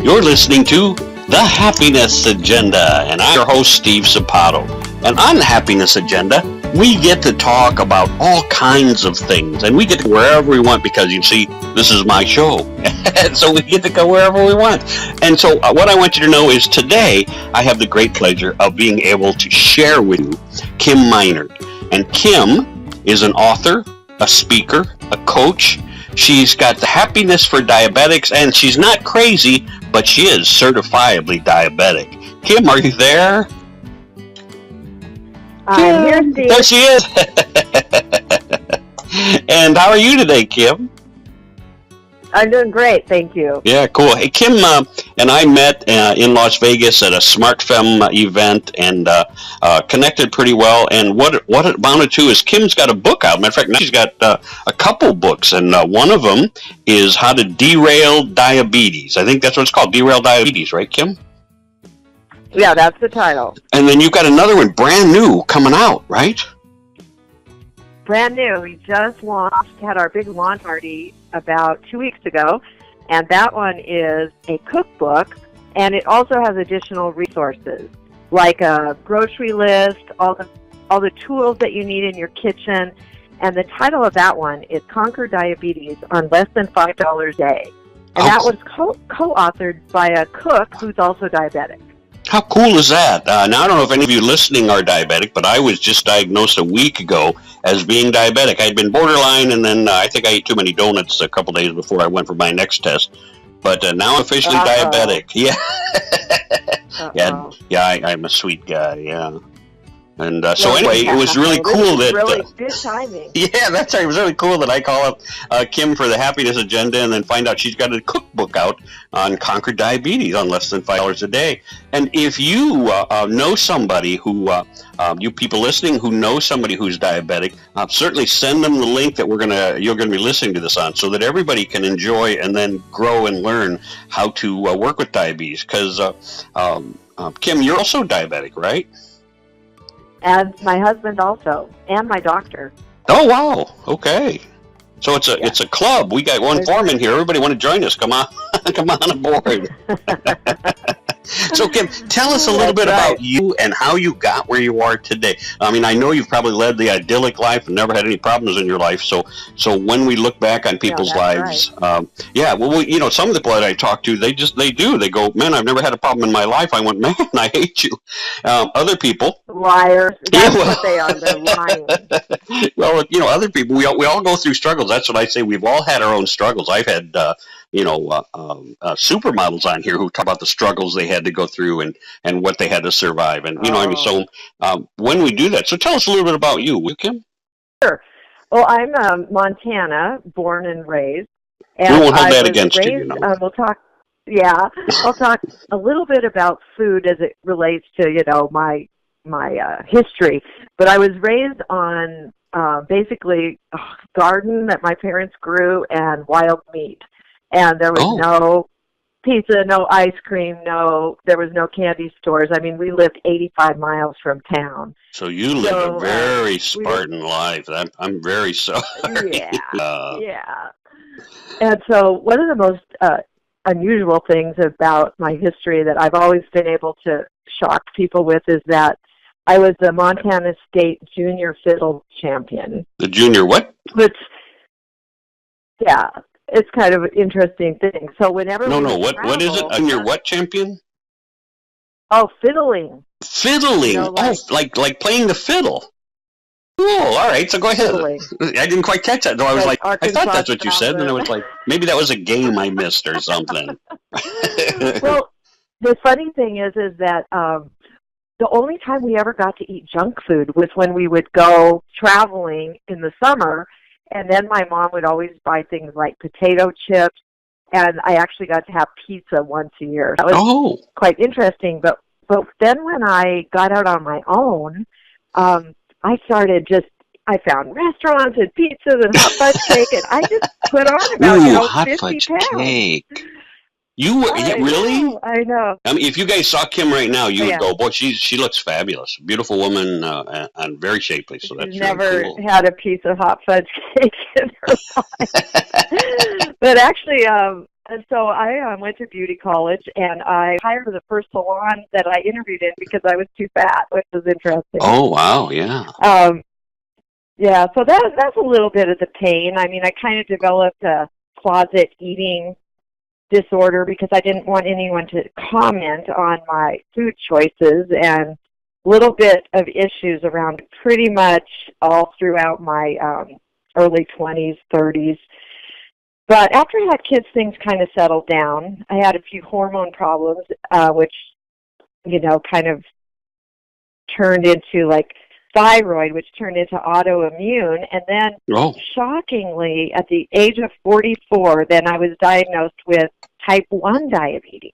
You're listening to The Happiness Agenda, and I'm your host, Steve Sapato. And on The Happiness Agenda, we get to talk about all kinds of things, and we get to go wherever we want because, you see, this is my show. So we get to go wherever we want. And so what I want you to know is today I have the great pleasure of being able to share with you Kim Minert. And Kim is an author, a speaker, a coach. She's got the happiness for diabetics, and she's not crazy, but she is certifiably diabetic. Kim, are you there? I'm here, Steve. There she is. And how are you today, Kim? I'm doing great, thank you. Yeah, cool. Hey, Kim and I met in Las Vegas at a Smart Femme event and connected pretty well. And what it amounted to is Kim's got a book out. Matter of fact, now she's got a couple books, and one of them is How to Derail Diabetes. I think that's what it's called, Derail Diabetes, right, Kim? Yeah, that's the title. And then you've got another one, brand new, coming out, right? Brand new. We just had our big launch party about 2 weeks ago, and that one is a cookbook, and it also has additional resources like a grocery list, all the tools that you need in your kitchen, and the title of that is Conquer Diabetes on Less Than $5 a Day, and that was co-authored by a cook who's also diabetic. How cool is that? Now, I don't know if any of you listening are diabetic, but I was just diagnosed a week ago as being diabetic. I'd been borderline, and then I think I ate too many donuts a couple days before I went for my next test. But now I'm officially diabetic. Yeah. I'm a sweet guy, yeah. And so anyway, it was really cool that... really good timing. Yeah, that's right. It was really cool that I call up Kim for the Happiness Agenda and then find out she's got a cookbook out on Conquer Diabetes on less than $5 a day. And if you know somebody who, you people listening who know somebody who's diabetic, certainly send them the link that you're gonna be listening to this on, so that everybody can enjoy and then grow and learn how to work with diabetes. Because Kim, you're also diabetic, right? And my husband also, and my doctor. Oh, wow. Okay. So it's a club. We got one foreman here. Everybody want to join us? Come on. Come on aboard. So, Kim, tell us a little bit about you and how you got where you are today. I mean, I know you've probably led the idyllic life and never had any problems in your life. So when we look back on people's lives, some of the people that I talk to, they go, man, I've never had a problem in my life. I went, man, I hate you. Other people. Liars. That's what they are. They're lying. Well, other people, we all go through struggles. That's what I say. We've all had our own struggles. I've had, supermodels on here who talk about the struggles they had to go through and what they had to survive. And, when we do that, so tell us a little bit about you, will you, Kim? Sure. Well, I'm Montana, born and raised. And we won't hold that against you, I'll talk a little bit about food as it relates to, my history. But I was raised on basically a garden that my parents grew and wild meat. And there was no pizza, no ice cream, there was no candy stores. I mean, we lived 85 miles from town. So you lived a very Spartan life. I'm very sorry. Yeah. And so one of the most unusual things about my history that I've always been able to shock people with is that I was the Montana State Junior Fiddle Champion. The junior what? It's kind of an interesting thing. So whenever what is it? Junior what champion? Oh, fiddling. Fiddling. Like playing the fiddle. Oh, all right. So go ahead. Fiddling. I didn't quite catch that. So I was like, I thought that's what you said, and I was like, maybe that was a game I missed or something. Well, the funny thing is that the only time we ever got to eat junk food was when we would go traveling in the summer. And then my mom would always buy things like potato chips, and I actually got to have pizza once a year. That was quite interesting. But then when I got out on my own, I found restaurants and pizzas and hot fudge cake, and I just put on about hot 50 fudge pounds. Cake. You were really? I know. I mean, if you guys saw Kim right now, you would go, "Boy, she looks fabulous, beautiful woman, and very shapely." So that's never really cool. Had a piece of hot fudge cake in her life. But actually, And so I went to beauty college, and I hired the first salon that I interviewed in because I was too fat, which was interesting. Oh, wow, yeah. Yeah, so that's a little bit of the pain. I mean, I kind of developed a closet eating disorder because I didn't want anyone to comment on my food choices, and a little bit of issues around pretty much all throughout my early 20s, 30s. But after I had kids, things kind of settled down. I had a few hormone problems, which, kind of turned into like thyroid, which turned into autoimmune. And then, shockingly, at the age of 44, then I was diagnosed with type 1 diabetes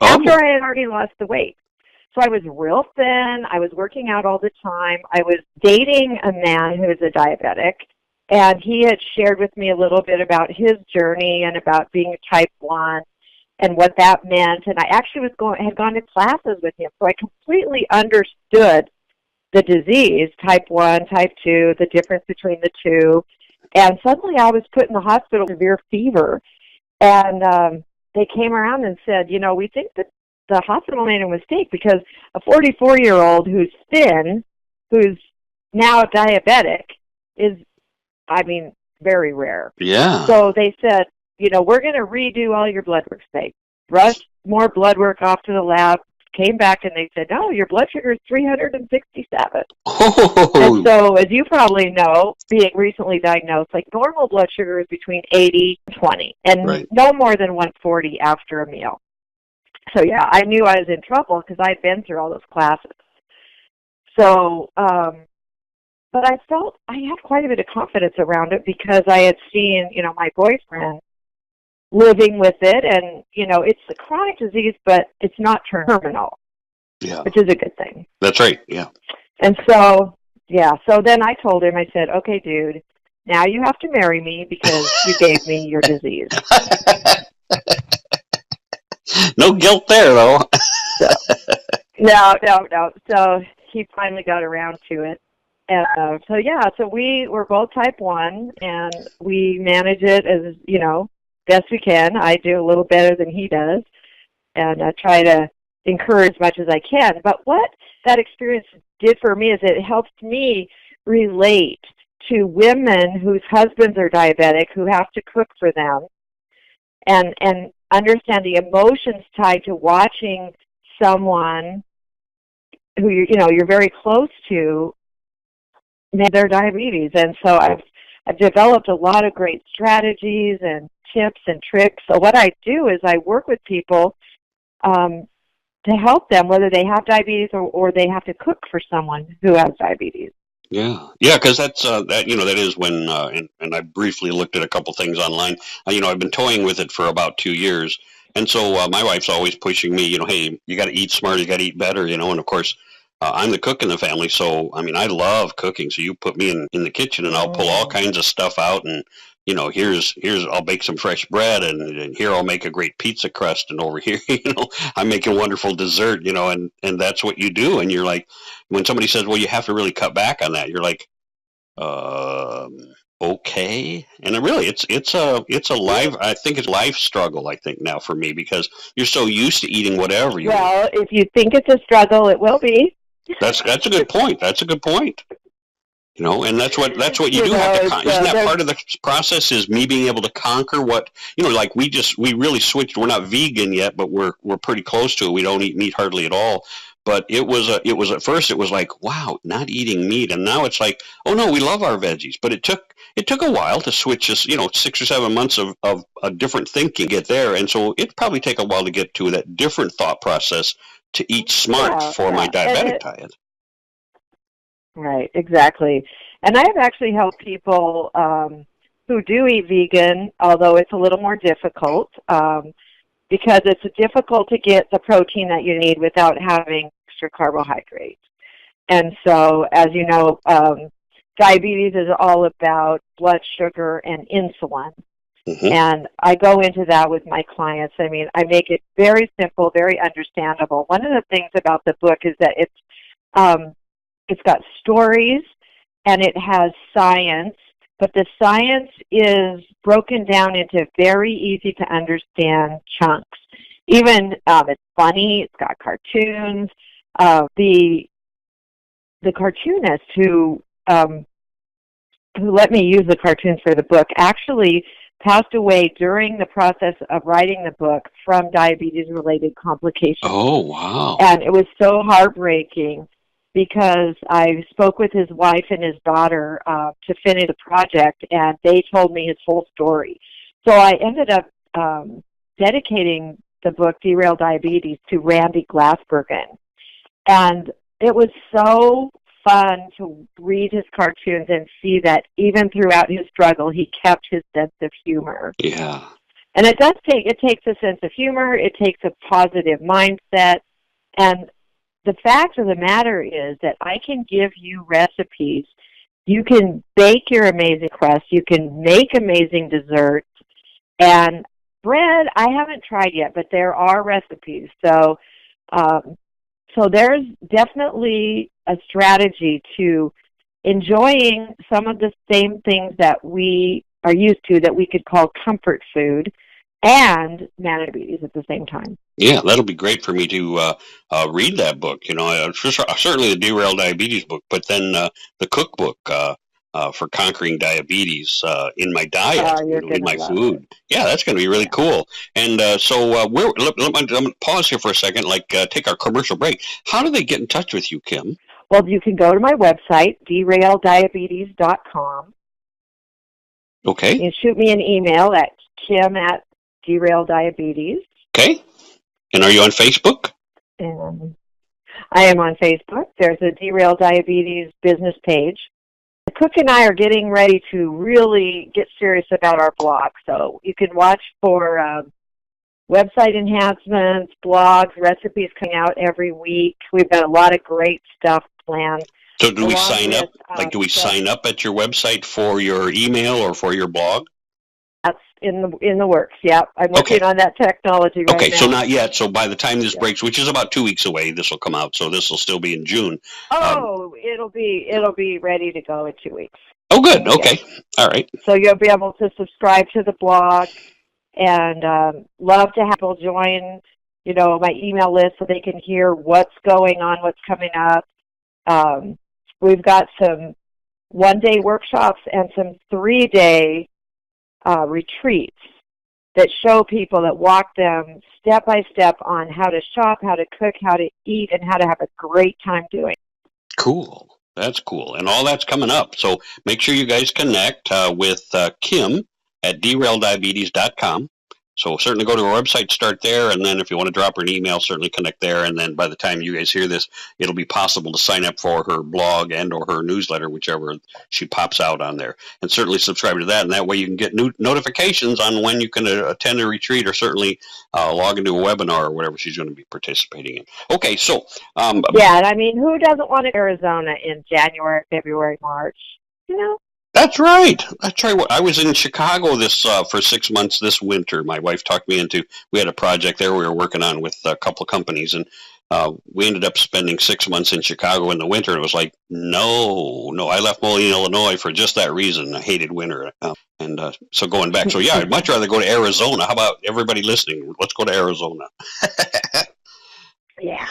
after I had already lost the weight. So I was real thin. I was working out all the time. I was dating a man who was a diabetic, and he had shared with me a little bit about his journey and about being type 1 and what that meant. And I actually had gone to classes with him, so I completely understood the disease, type 1, type 2, the difference between the two. And suddenly I was put in the hospital with severe fever. And they came around and said, we think that the hospital made a mistake because a 44-year-old who's thin, who's now diabetic, is, very rare. Yeah. So they said, we're going to redo all your blood work. They rushed more blood work off to the lab, came back, and they said, no, your blood sugar is 367. Oh. And so, as you probably know, being recently diagnosed, like normal blood sugar is between 80 and 20, and no more than 140 after a meal. So, yeah, I knew I was in trouble because I'd been through all those classes. So, but I felt I had quite a bit of confidence around it because I had seen, my boyfriend living with it, and, it's a chronic disease, but it's not terminal, which is a good thing. That's right, yeah. And so, so then I told him, I said, okay, dude, now you have to marry me because you gave me your disease. No guilt there, though. No. So he finally got around to it. And so we were both type 1, and we manage it as, best we can. I do a little better than he does, and I try to encourage as much as I can. But what that experience did for me is it helped me relate to women whose husbands are diabetic who have to cook for them, and understand the emotions tied to watching someone who you're very close to their diabetes. And so I've developed a lot of great strategies and tips and tricks. So what I do is I work with people to help them, whether they have diabetes or they have to cook for someone who has diabetes. Yeah, because that's that is when and I briefly looked at a couple things online. I've been toying with it for about 2 years, and so my wife's always pushing me. Hey, you got to eat smarter, you got to eat better. And of course, I'm the cook in the family, so I love cooking. So you put me in the kitchen, and I'll pull all kinds of stuff out, and here's I'll bake some fresh bread, and here I'll make a great pizza crust, and over here, I'm making wonderful dessert, and that's what you do. And you're like, when somebody says, well, you have to really cut back on that, you're like, okay. And it's a live, I think it's a life struggle, I think now for me, because you're so used to eating whatever you want. If you think it's a struggle, it will be. That's a good point. That's a good point. And that's what you do have to. Isn't that part of the process? Is me being able to conquer what like we really switched. We're not vegan yet, but we're pretty close to it. We don't eat meat hardly at all. But it was at first it was like, wow, not eating meat, and now it's like, oh no, we love our veggies. But it took a while to switch us. 6 or 7 months of a different thinking to get there, and so it probably take a while to get to that different thought process to eat smart for my diabetic diet. Right, exactly. And I have actually helped people who do eat vegan, although it's a little more difficult, because it's difficult to get the protein that you need without having extra carbohydrates. And so, as you know, diabetes is all about blood sugar and insulin. Mm-hmm. And I go into that with my clients. I make it very simple, very understandable. One of the things about the book is that it's got stories, and it has science, but the science is broken down into very easy to understand chunks. Even it's funny. It's got cartoons. The cartoonist who let me use the cartoons for the book actually passed away during the process of writing the book from diabetes-related complications. Oh, wow. And it was so heartbreaking because I spoke with his wife and his daughter to finish the project, and they told me his whole story. So I ended up dedicating the book, Derailed Diabetes, to Randy Glassbergen. And it was so fun to read his cartoons and see that even throughout his struggle, he kept his sense of humor. Yeah. And it takes a sense of humor, it takes a positive mindset, and the fact of the matter is that I can give you recipes. You can bake your amazing crust, you can make amazing desserts, and bread, I haven't tried yet, but there are recipes. So there's definitely a strategy to enjoying some of the same things that we are used to that we could call comfort food and diabetes at the same time. Yeah, that'll be great for me to read that book. You know, certainly the Derailed Diabetes book, but then the cookbook for conquering diabetes in my diet, in my food. Yeah, that's going to be really cool. And I'm going to pause here for a second, take our commercial break. How do they get in touch with you, Kim? Well, you can go to my website, deraildiabetes.com. Okay. You can shoot me an email at kim@deraildiabetes. Okay. And are you on Facebook? I am on Facebook. There's a Derailed Diabetes business page. Cook and I are getting ready to really get serious about our blog. So you can watch for website enhancements, blogs, recipes coming out every week. We've got a lot of great stuff planned. So do we sign up? Do we sign up at your website for your email or for your blog? That's in the works. Yeah, I'm working on that technology right now. Okay, so not yet. So by the time this breaks, which is about 2 weeks away, this will come out. So this will still be in June. It'll be ready to go in 2 weeks. Oh, good. Okay, all right. So you'll be able to subscribe to the blog, and love to have people join, my email list so they can hear what's going on, what's coming up. We've got some one-day workshops and some 3-day retreats that show people, that walk them step by step on how to shop, how to cook, how to eat, and how to have a great time doing it. Cool. That's cool. And all that's coming up. So make sure you guys connect with Kim at deraileddiabetes.com. So certainly go to our website, start there, and then if you want to drop her an email, certainly connect there. And then by the time you guys hear this, it'll be possible to sign up for her blog and or her newsletter, whichever she pops out on there. And certainly subscribe to that, and that way you can get new notifications on when you can attend a retreat or certainly log into a webinar or whatever she's going to be participating in. Okay, so... yeah, and I mean, who doesn't want to Arizona in January, February, March? That's right. That's right. I was in Chicago for 6 months this winter. My wife talked me into. We had a project there we were working on with a couple of companies, and we ended up spending 6 months in Chicago in the winter. And it was like, no. I left Moline, Illinois for just that reason. I hated winter, so going back. So yeah, I'd much rather go to Arizona. How about everybody listening? Let's go to Arizona. Yeah.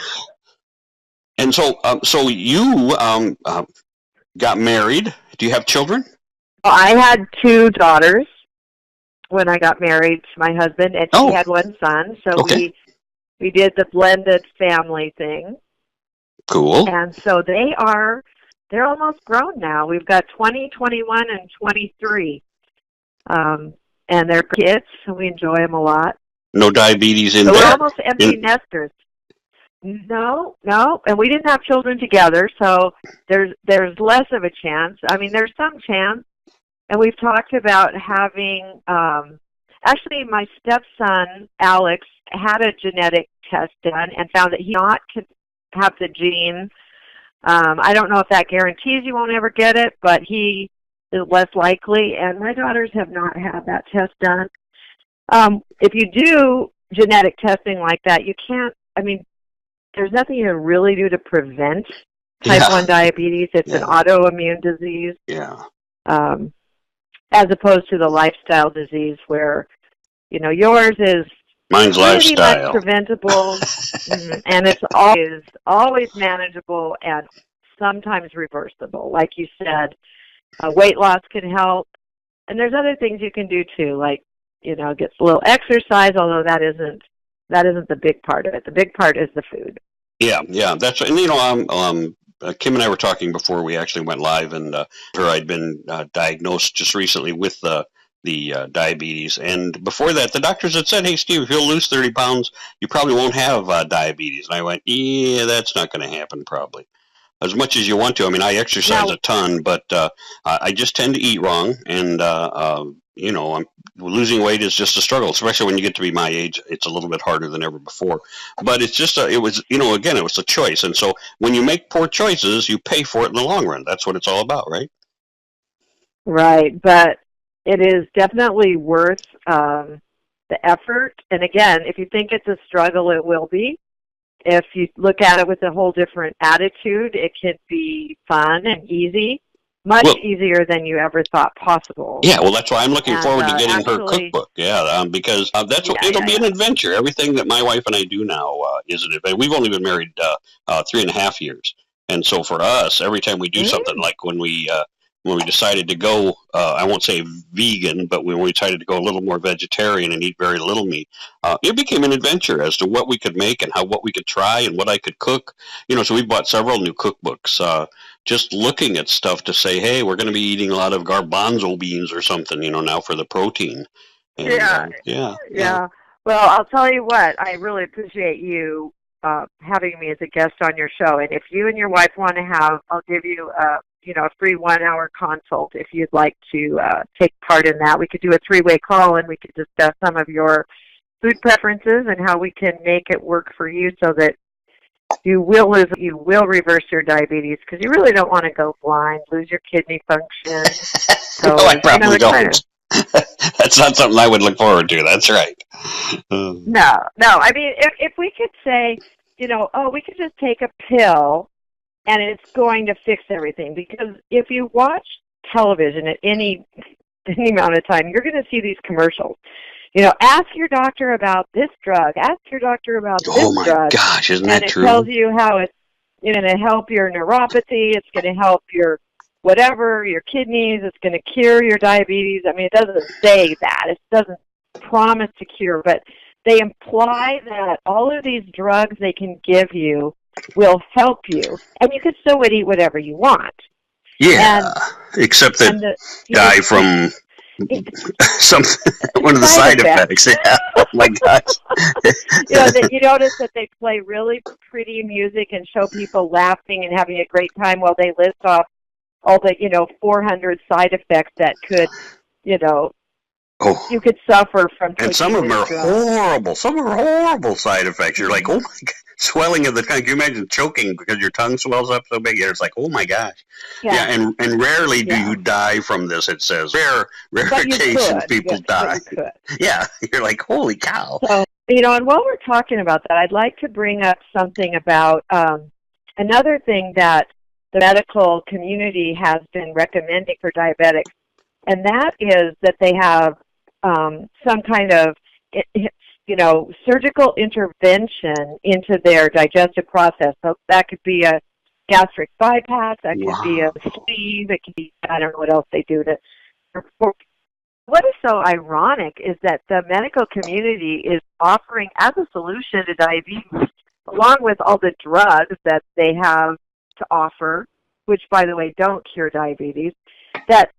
And so you got married. Do you have children? Well, I had 2 daughters when I got married to my husband, and she had 1 son. So we did the blended family thing. Cool. And so they're almost grown now. We've got 20, 21, and 23. And they're kids, so we enjoy them a lot. No diabetes in so there? We're almost empty nesters. No, and we didn't have children together, so there's less of a chance. I mean, there's some chance, and we've talked about having, actually my stepson, Alex, had a genetic test done and found that he not could have the gene. I don't know if that guarantees you won't ever get it, but he is less likely, and my daughters have not had that test done. If you do genetic testing like that, you can't, there's nothing you can really do to prevent type 1 diabetes. It's an autoimmune disease. Yeah. as opposed to the lifestyle disease where, yours is Mine's pretty much lifestyle. preventable, and it's always manageable and sometimes reversible. Like you said, weight loss can help, and there's other things you can do too, like get a little exercise. Although that isn't the big part of it. The big part is the food. Yeah, that's right. And Kim and I were talking before we actually went live, and I'd been diagnosed just recently with the diabetes. And before that, the doctors had said, "Hey, Steve, if you'll lose 30 pounds, you probably won't have diabetes." And I went, "Yeah, that's not going to happen, probably. As much as you want to. I mean, I exercise a ton, but I just tend to eat wrong, and losing weight is just a struggle, especially when you get to be my age. It's a little bit harder than ever before. But it's just it was a choice, and so when you make poor choices, you pay for it in the long run. That's what it's all about, right? Right, but it is definitely worth the effort. And again, if you think it's a struggle, it will be. If you look at it with a whole different attitude, it can be fun and easy, much easier than you ever thought possible. Yeah, well, that's why I'm looking forward to getting her cookbook. Yeah, because it'll be an adventure. Everything that my wife and I do now is an adventure. We've only been married 3.5 years, and so for us, every time we do something, like when we decided to go, I won't say vegan, but when we decided to go a little more vegetarian and eat very little meat, it became an adventure as to what we could make and what we could try and what I could cook. So we bought several new cookbooks, just looking at stuff to say, hey, we're going to be eating a lot of garbanzo beans or something, now for the protein. And, yeah. Well, I'll tell you what, I really appreciate you having me as a guest on your show. And if you and your wife want to I'll give you a free 1-hour consult if you'd like to take part in that. We could do a 3-way call, and we could discuss some of your food preferences and how we can make it work for you so that you will reverse your diabetes, because you really don't want to go blind, lose your kidney function. So, no, I probably don't. That's not something I would look forward to. That's right. No. I mean, if we could say, we could just take a pill and it's going to fix everything. Because if you watch television at any amount of time, you're going to see these commercials. Ask your doctor about this drug. Ask your doctor about this drug. Oh, my gosh, isn't that true? And it tells you how it's going to help your neuropathy. It's going to help your whatever, your kidneys. It's going to cure your diabetes. I mean, it doesn't say that. It doesn't promise to cure. But they imply that all of these drugs they can give you will help you. And you can still eat whatever you want. Yeah, except that die from one of the side effects. Yeah. Oh my gosh. You notice that they play really pretty music and show people laughing and having a great time while they list off all the 400 side effects that could you could suffer from. And some of them are horrible. Some are horrible side effects. You're like, oh my God, swelling of the tongue. Can you imagine choking because your tongue swells up so big? It's like, oh my gosh. Yeah, and rarely do you die from this. It says rare occasions people die. Yeah, you're like, holy cow. So, and while we're talking about that, I'd like to bring up something about another thing that the medical community has been recommending for diabetics, and that is that they have some kind of, surgical intervention into their digestive process. So that could be a gastric bypass, that could be a sleeve, it could be, I don't know what else they do to. What is so ironic is that the medical community is offering as a solution to diabetes, along with all the drugs that they have to offer, which, by the way, don't cure diabetes, that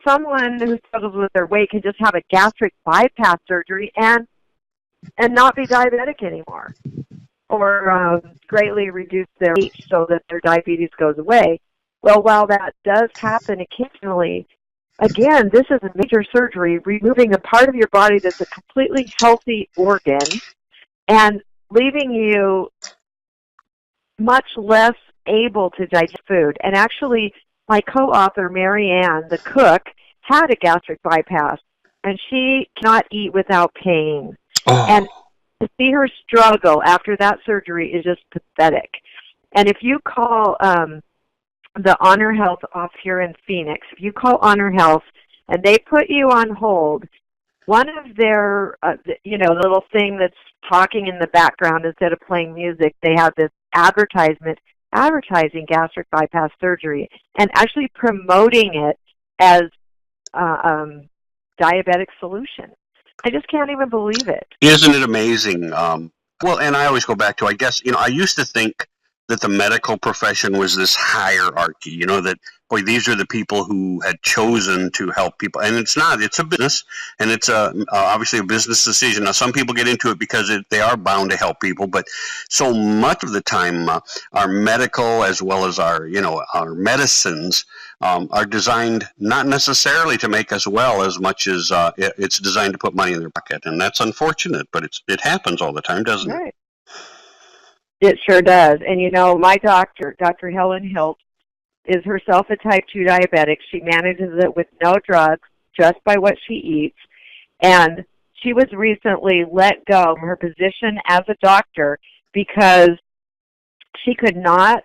someone who struggles with their weight can just have a gastric bypass surgery and not be diabetic anymore, or greatly reduce their weight so that their diabetes goes away. Well, while that does happen occasionally, again, this is a major surgery, removing a part of your body that's a completely healthy organ and leaving you much less able to digest food. And actually, my co-author, Mary Ann, the cook, had a gastric bypass, and she cannot eat without pain. Oh. And to see her struggle after that surgery is just pathetic. And if you call the Honor Health off here in Phoenix, if you call Honor Health and they put you on hold, one of their, little thing that's talking in the background instead of playing music, they have this advertising gastric bypass surgery and actually promoting it as diabetic solution. I just can't even believe it. Isn't it amazing? Well, and I always go back to, I guess, I used to think that the medical profession was this hierarchy, that, boy, these are the people who had chosen to help people. And it's not. It's a business, and it's obviously a business decision. Now, some people get into it because they are bound to help people, but so much of the time, our medical as well as our medicines are designed not necessarily to make us well as much as it's designed to put money in their pocket. And that's unfortunate, but it happens all the time, doesn't it? It sure does. And, my doctor, Dr. Helen Hilt, is herself a type 2 diabetic. She manages it with no drugs, just by what she eats. And she was recently let go from her position as a doctor because she could not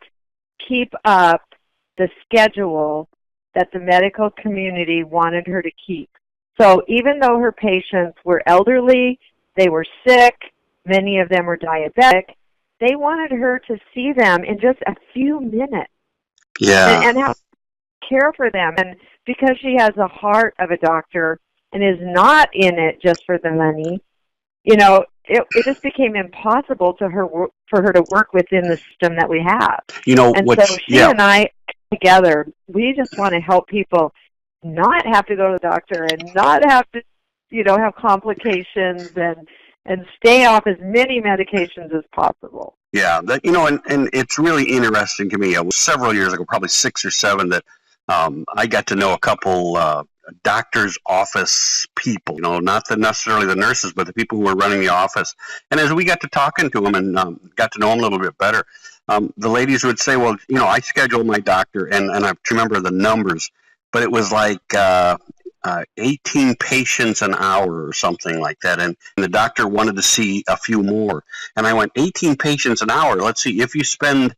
keep up the schedule that the medical community wanted her to keep. So even though her patients were elderly, they were sick, many of them were diabetic, they wanted her to see them in just a few minutes. Yeah. And have care for them. And because she has the heart of a doctor and is not in it just for the money, it just became impossible for her to work within the system that we have. So she and I together, we just want to help people not have to go to the doctor and not have to, have complications and stay off as many medications as possible. Yeah, and it's really interesting to me. Several years ago, probably 6 or 7, that I got to know a couple doctor's office people, not necessarily the nurses, but the people who were running the office. And as we got to talking to them and got to know them a little bit better, the ladies would say, well, I scheduled my doctor, and I remember the numbers, but it was like 18 patients an hour or something like that. And the doctor wanted to see a few more. And I went, 18 patients an hour. Let's see, if you spend,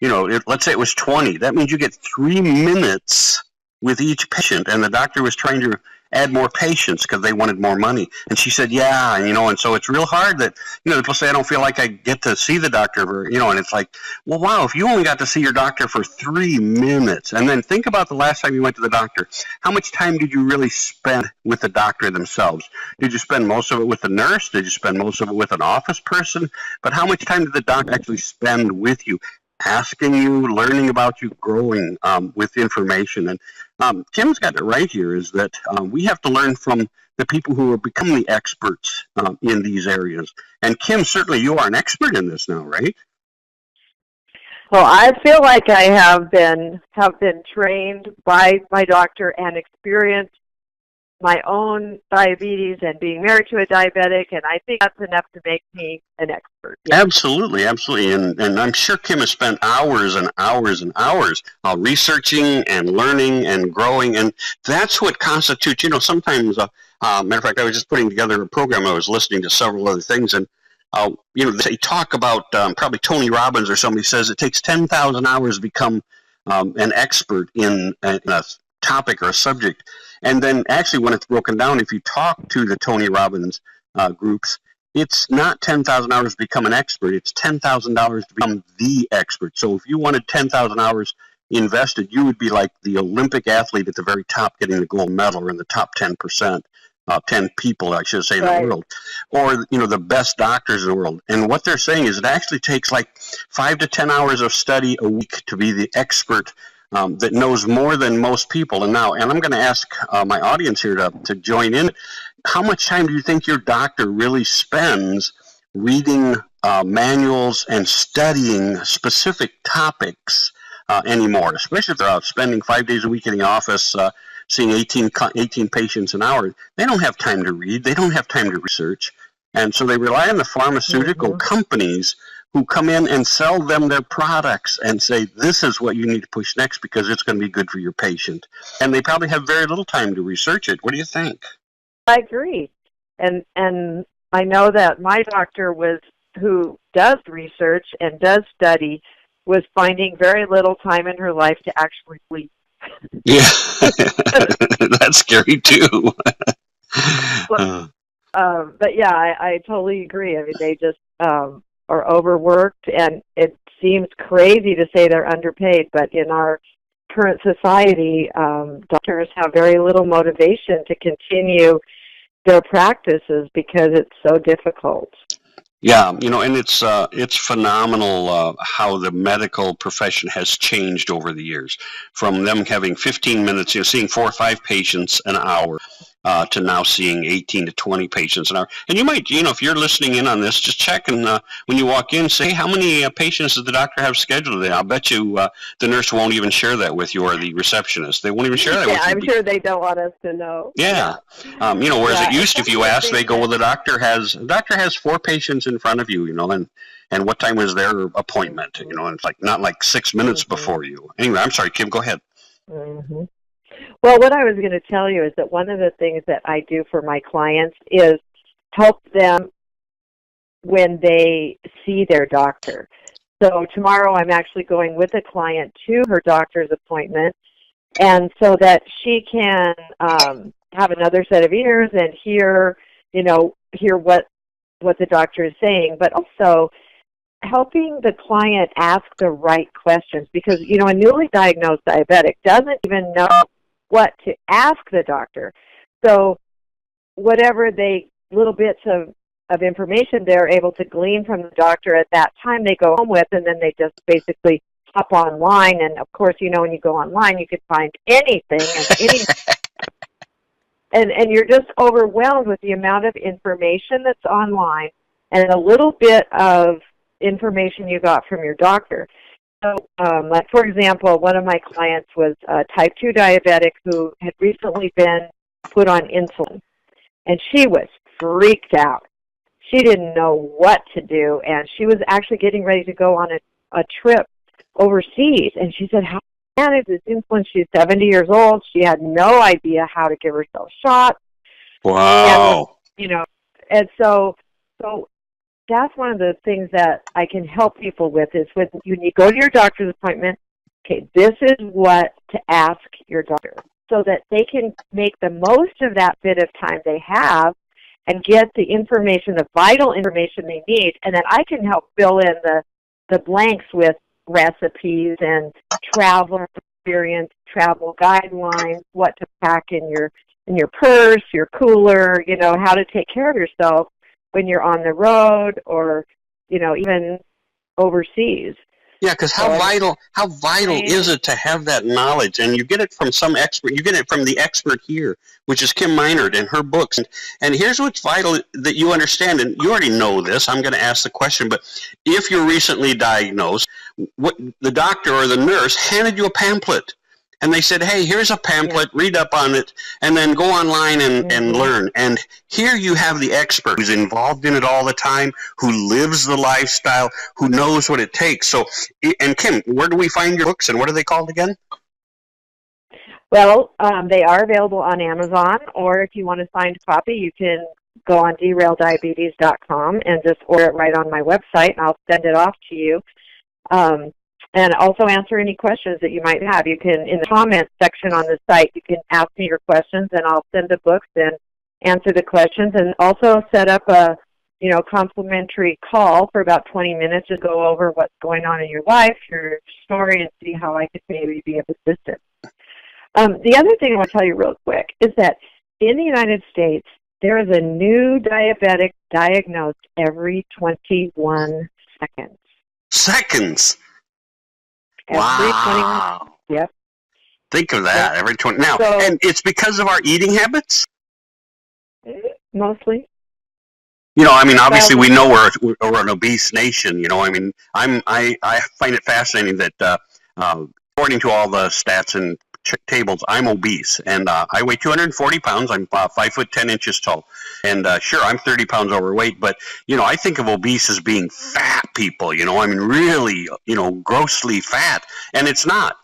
let's say it was 20, that means you get 3 minutes with each patient. And the doctor was trying to add more patients because they wanted more money. And she said, yeah, and so it's real hard that, people say, I don't feel like I get to see the doctor, and it's like, well, wow, if you only got to see your doctor for 3 minutes, and then think about the last time you went to the doctor, how much time did you really spend with the doctor themselves? Did you spend most of it with the nurse? Did you spend most of it with an office person? But how much time did the doctor actually spend with you, asking you, learning about you, growing with information? And Kim's got it right here, is that we have to learn from the people who have become the experts in these areas. And Kim, certainly you are an expert in this now, right? Well, I feel like I have been trained by my doctor and experienced my own diabetes and being married to a diabetic, and I think that's enough to make me an expert. Yes. Absolutely. And I'm sure Kim has spent hours and hours and hours researching and learning and growing, and that's what constitutes, sometimes, matter of fact, I was just putting together a program, I was listening to several other things, and they talk about, probably Tony Robbins or somebody says it takes 10,000 hours to become an expert in a topic or a subject. And then actually when it's broken down, if you talk to the Tony Robbins groups, it's not 10,000 hours to become an expert. It's $10,000 to become the expert. So if you wanted 10,000 hours invested, you would be like the Olympic athlete at the very top getting the gold medal, or in the top 10%. 10 people, I should say, in the world, or, the best doctors in the world. And what they're saying is it actually takes like 5 to 10 hours of study a week to be the expert that knows more than most people. And I'm going to ask my audience here to join in. How much time do you think your doctor really spends reading manuals and studying specific topics anymore, especially if they're out spending 5 days a week in the office, seeing 18 patients an hour? They don't have time to read. They don't have time to research. And so they rely on the pharmaceutical companies who come in and sell them their products and say, this is what you need to push next because it's going to be good for your patient. And they probably have very little time to research it. What do you think? I agree. And I know that my doctor who does research and does study was finding very little time in her life to actually sleep. Yeah, that's scary too. But, but yeah, I totally agree. I mean, they just are overworked, and it seems crazy to say they're underpaid, but in our current society, doctors have very little motivation to continue their practices because it's so difficult. Yeah, and it's phenomenal how the medical profession has changed over the years, from them having 15 minutes, seeing 4 or 5 patients an hour, to now seeing 18 to 20 patients an hour. And you might, if you're listening in on this, just check and when you walk in, say, hey, how many patients does the doctor have scheduled today? I'll bet you the nurse won't even share that with you, or the receptionist. They won't even share that Yeah, with you. I'm sure they don't want us to know. Yeah. Whereas Yeah, it and used to, some if of you the asked, they things go, well, that, the doctor has 4 patients in front of you, and what time is their appointment, hmm and it's like not like 6 minutes hmm before you. Anyway, I'm sorry, Kim, go ahead. hmm Well, what I was going to tell you is that one of the things that I do for my clients is help them when they see their doctor. So tomorrow I'm actually going with a client to her doctor's appointment, and so that she can have another set of ears and hear what the doctor is saying, but also helping the client ask the right questions, because a newly diagnosed diabetic doesn't even know what to ask the doctor. So whatever little bits of information they're able to glean from the doctor at that time, they go home with, and then they just basically hop online. And of course, when you go online, you can find anything and you're just overwhelmed with the amount of information that's online and a little bit of information you got from your doctor. So, like for example, one of my clients was a type 2 diabetic who had recently been put on insulin, and she was freaked out. She didn't know what to do, and she was actually getting ready to go on a trip overseas. And she said, how to manage this insulin? She's 70 years old. She had no idea how to give herself shots. And, Wow. you know, and so that's one of the things that I can help people with is when you go to your doctor's appointment, okay, this is what to ask your doctor so that they can make the most of that bit of time they have and get the information, the vital information they need, and then I can help fill in the blanks with recipes and travel experience, travel guidelines, what to pack in your purse, your cooler, how to take care of yourself when you're on the road or, even overseas. Yeah, because So how vital is it to have that knowledge? And you get it from some expert. You get it from the expert here, which is Kim Minert and her books. And here's what's vital that you understand, and you already know this. I'm going to ask the question, but if you're recently diagnosed, what the doctor or the nurse handed you a pamphlet, and they said, hey, here's a pamphlet, read up on it, and then go online and learn. And here you have the expert who's involved in it all the time, who lives the lifestyle, who knows what it takes. So, and Kim, where do we find your books, and what are they called again? Well, they are available on Amazon, or if you want to find a copy, you can go on deraildiabetes.com and just order it right on my website, and I'll send it off to you. And also answer any questions that you might have. You can, in the comments section on the site, you can ask me your questions, and I'll send the books and answer the questions, and also set up a complimentary call for about 20 minutes to go over what's going on in your life, your story, and see how I could maybe be of assistance. The other thing I want to tell you real quick is that in the United States, there is a new diabetic diagnosed every 21 seconds. Seconds? Every Wow. 21. Yep. Think of that, Yep. every 20. Now, So, and it's because of our eating habits? mostly. Obviously we Well, know we're an obese nation. I find it fascinating that according to all the stats and tables, I'm obese, and I weigh 240 pounds. I'm 5'10" tall, and sure, I'm 30 pounds overweight. But I think of obese as being fat people. Really, grossly fat, and it's not.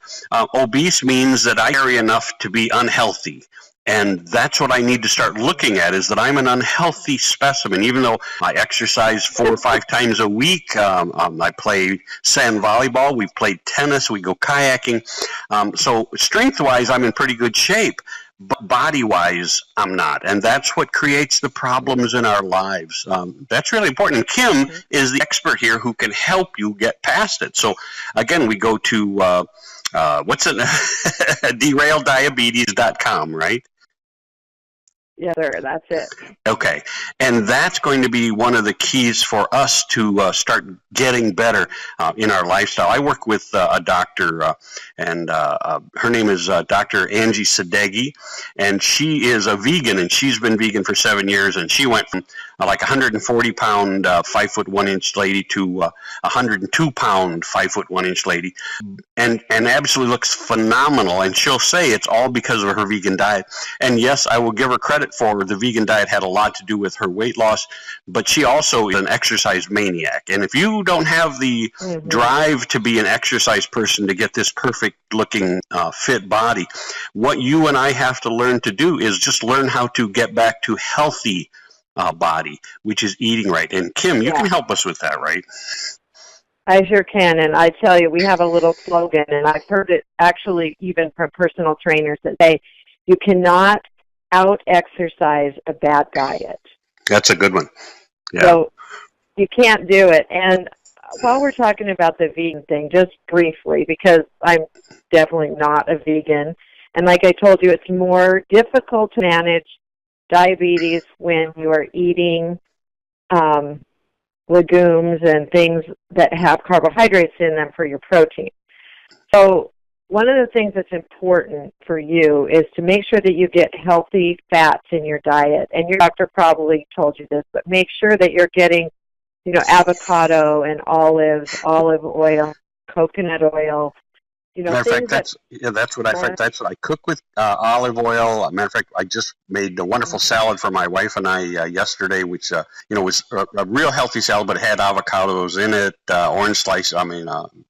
Obese means that I carry enough to be unhealthy. And that's what I need to start looking at, is that I'm an unhealthy specimen. Even though I exercise 4 or 5 times a week, I play sand volleyball, we play tennis, we go kayaking. So strength-wise, I'm in pretty good shape. But body-wise, I'm not. And that's what creates the problems in our lives. That's really important. And Kim is the expert here who can help you get past it. So, again, we go to, what's it? DerailDiabetes.com, right? Yes, sir. That's it. Okay. And that's going to be one of the keys for us to start getting better in our lifestyle. I work with a doctor, and her name is Dr. Angie Sadeghi, and she is a vegan, and she's been vegan for 7 years, and she went from like 140-pound, 5'1" lady to 102-pound, 5'1" lady, and absolutely looks phenomenal. And she'll say it's all because of her vegan diet. And yes, I will give her credit for the vegan diet had a lot to do with her weight loss, but she also is an exercise maniac. And if you don't have the drive to be an exercise person to get this perfect looking fit body, what you and I have to learn to do is just learn how to get back to healthy body, which is eating right. And Kim, you can help us with that, right? I sure can, and I tell you, we have a little slogan, and I've heard it actually even from personal trainers that say, you cannot out-exercise a bad diet. That's a good one. Yeah. So you can't do it. And while we're talking about the vegan thing, just briefly, because I'm definitely not a vegan, and like I told you, it's more difficult to manage diabetes when you are eating legumes and things that have carbohydrates in them for your protein. So one of the things that's important for you is to make sure that you get healthy fats in your diet. And your doctor probably told you this, but make sure that you're getting, avocado and olive oil, coconut oil. Matter of fact, that's what I cook with, olive oil. Matter of fact, I just made a wonderful salad for my wife and I yesterday, which was a real healthy salad, but it had avocados in it, orange slices,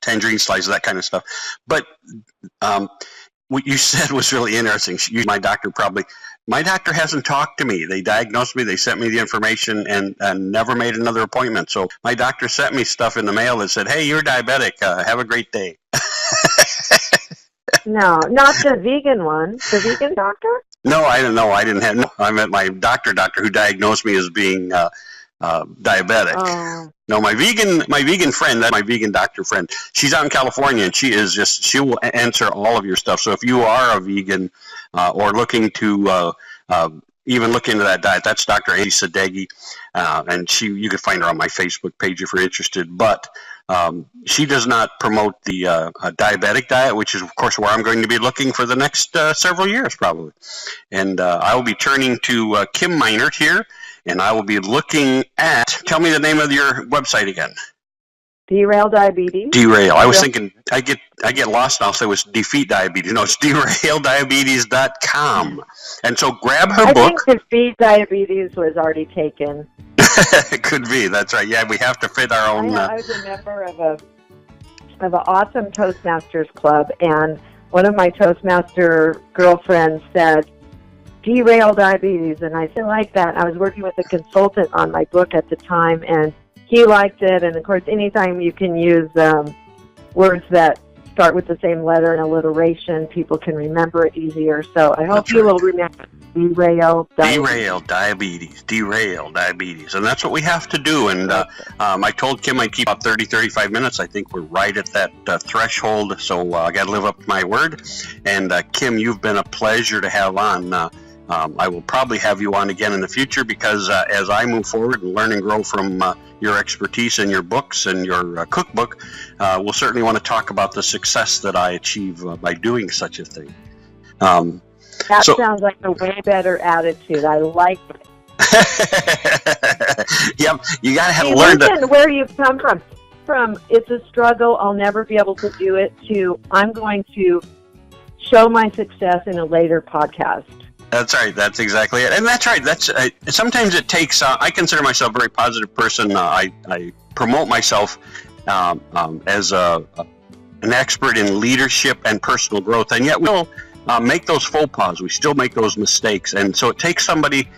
tangerine slices, that kind of stuff. But what you said was really interesting. My doctor hasn't talked to me. They diagnosed me, they sent me the information, and never made another appointment. So my doctor sent me stuff in the mail that said, "Hey, you're diabetic. Have a great day." No, not the vegan one. The vegan doctor? No, I don't know. I didn't have. No, I met my doctor who diagnosed me as being diabetic. Oh. No, my vegan friend, my vegan doctor friend, she's out in California, and she will answer all of your stuff. So if you are a vegan or looking to even look into that diet, that's Dr. Angie Sadeghi, and you can find her on my Facebook page if you're interested. But she does not promote the diabetic diet, which is, of course, where I'm going to be looking for the next several years, probably. And I will be turning to Kim Minert here, and I will be looking at, tell me the name of your website again. Derail Diabetes. Derail. I was thinking, I get lost now, so it was Defeat Diabetes. No, it's DerailDiabetes.com. And so grab her book. I think Defeat Diabetes was already taken. It could be. That's right. Yeah, we have to fit our own. I was a member of an awesome Toastmasters club, and one of my Toastmaster girlfriends said, "Derail Diabetes," and I said, like that. I was working with a consultant on my book at the time, and he liked it. And of course, anytime you can use words that start with the same letter and alliteration, people can remember it easier. So I hope you will remember Derail Diabetes. Derail Diabetes. And that's what we have to do. And I told Kim I'd keep about 30, 35 minutes. I think we're right at that threshold. So I got to live up to my word. And Kim, you've been a pleasure to have on. I will probably have you on again in the future because as I move forward and learn and grow from your expertise and your books and your cookbook, we'll certainly want to talk about the success that I achieve by doing such a thing. That sounds like a way better attitude. I like it. Yep, you got to learn to... where you come from it's a struggle, I'll never be able to do it, to I'm going to show my success in a later podcast. That's right. That's exactly it. And that's right. That's sometimes it takes. I consider myself a very positive person. I promote myself as an expert in leadership and personal growth, and yet make those faux pas. We still make those mistakes. And so it takes somebody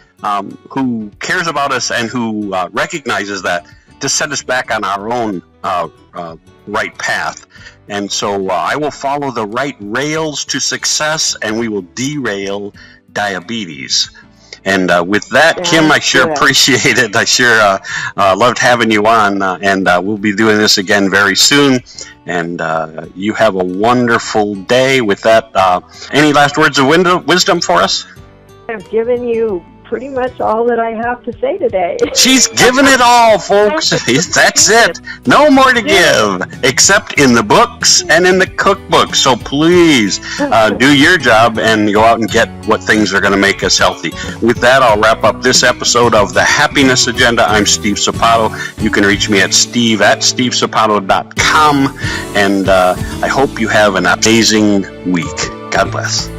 who cares about us and who recognizes that to set us back on our own right path. And so I will follow the right rails to success, and we will derail diabetes. And with that, Kim, I sure appreciate it. I sure loved having you on, and we'll be doing this again very soon. And you have a wonderful day. With that, any last words of wisdom for us? I've given you pretty much all that I have to say today. She's given it all, folks. That's it. No more to give, except in the books and in the cookbook. So please do your job and go out and get what things are going to make us healthy. With that, I'll wrap up this episode of The Happiness Agenda. I'm Steve Sapato. You can reach me at steve@stevesapato.com. And I hope you have an amazing week. God bless.